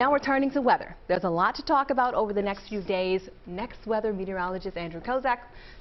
Now we're turning to weather. There's a lot to talk about over the next few days. Next weather meteorologist Andrew Kozak,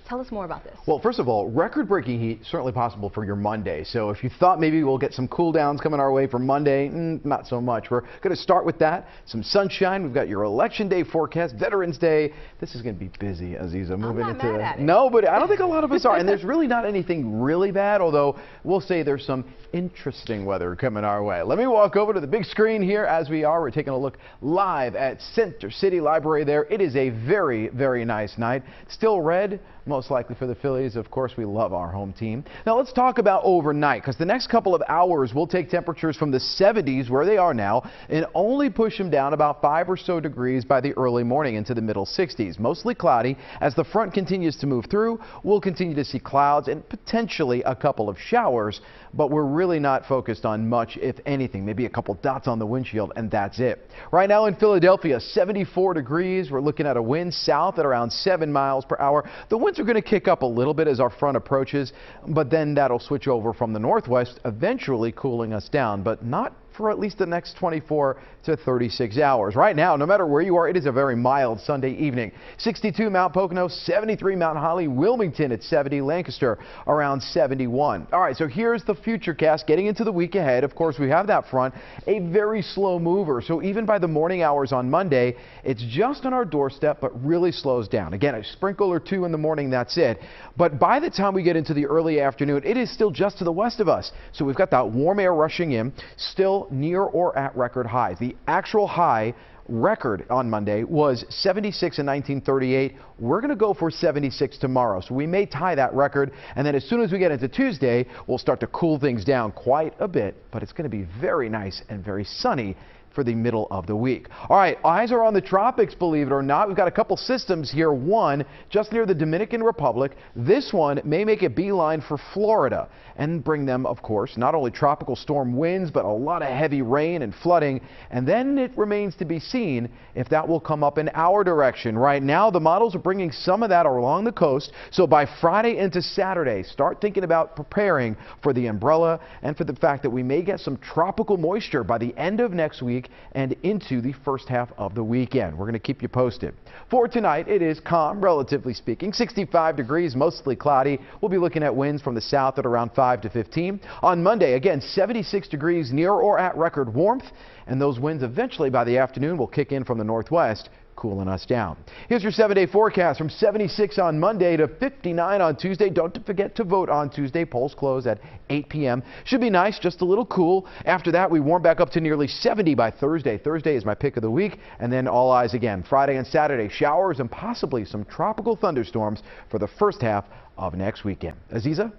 tell us more about this. Well, first of all, record-breaking heat certainly possible for your Monday. So if you thought maybe we'll get some cool downs coming our way for Monday, not so much. We're going to start with that. Some sunshine. We've got your Election Day forecast, Veterans Day. This is going to be busy, Aziza. Moving I'm not mad at it. No, but I don't think a lot of us are. And there's really not anything really bad, although we'll say there's some interesting weather coming our way. Let me walk over to the big screen here as we are. We're taking a look live at Center City Library there. It is a very, very nice night. Still red, most likely for the Phillies. Of course, we love our home team. Now let's talk about overnight, because the next couple of hours will take temperatures from the 70s, where they are now, and only push them down about 5 or so degrees by the early morning into the middle 60s. Mostly cloudy. As the front continues to move through, we'll continue to see clouds and potentially a couple of showers, but we're really not focused on much, if anything. Maybe a couple dots on the windshield, and that's it. Right now in Philadelphia, 74 degrees. We're looking at a wind south at around 7 miles per hour. The winds are going to kick up a little bit as our front approaches, but then that'll switch over from the northwest, eventually cooling us down, but not for at least the next 24 to 36 hours. Right now, no matter where you are, it is a very mild Sunday evening. 62 Mount Pocono, 73 Mount Holly, Wilmington at 70, Lancaster around 71. All right, so here's the futurecast getting into the week ahead. Of course, we have that front, a very slow mover. So even by the morning hours on Monday, it's just on our doorstep, but really slows down. Again, a sprinkle or two in the morning, that's it. But by the time we get into the early afternoon, it is still just to the west of us. So we've got that warm air rushing in, still near or at record highs. The actual high record on Monday was 76 in 1938. We're going to go for 76 tomorrow, so we may tie that record. And then as soon as we get into Tuesday, we'll start to cool things down quite a bit, but it's going to be very nice and very sunny for the middle of the week. All right, eyes are on the tropics, believe it or not. We've got a couple systems here. One just near the Dominican Republic. This one may make a beeline for Florida and bring them, of course, not only tropical storm winds, but a lot of heavy rain and flooding. And then it remains to be seen if that will come up in our direction. Right now, the models are bringing some of that along the coast. So by Friday into Saturday, start thinking about preparing for the umbrella and for the fact that we may get some tropical moisture by the end of next week and into the first half of the weekend. We're going to keep you posted. For tonight, it is calm, relatively speaking. 65 degrees, mostly cloudy. We'll be looking at winds from the south at around 5 to 15. On Monday, again, 76 degrees, near or at record warmth, and those winds eventually by the afternoon will kick in from the northwest, cooling us down. Here's your 7-day forecast from 76 on Monday to 59 on Tuesday. Don't forget to vote on Tuesday. Polls close at 8 p.m. Should be nice, just a little cool. After that, we warm back up to nearly 70 by Thursday. Thursday is my pick of the week, and then all eyes again. Friday and Saturday, showers and possibly some tropical thunderstorms for the first half of next weekend. Aziza?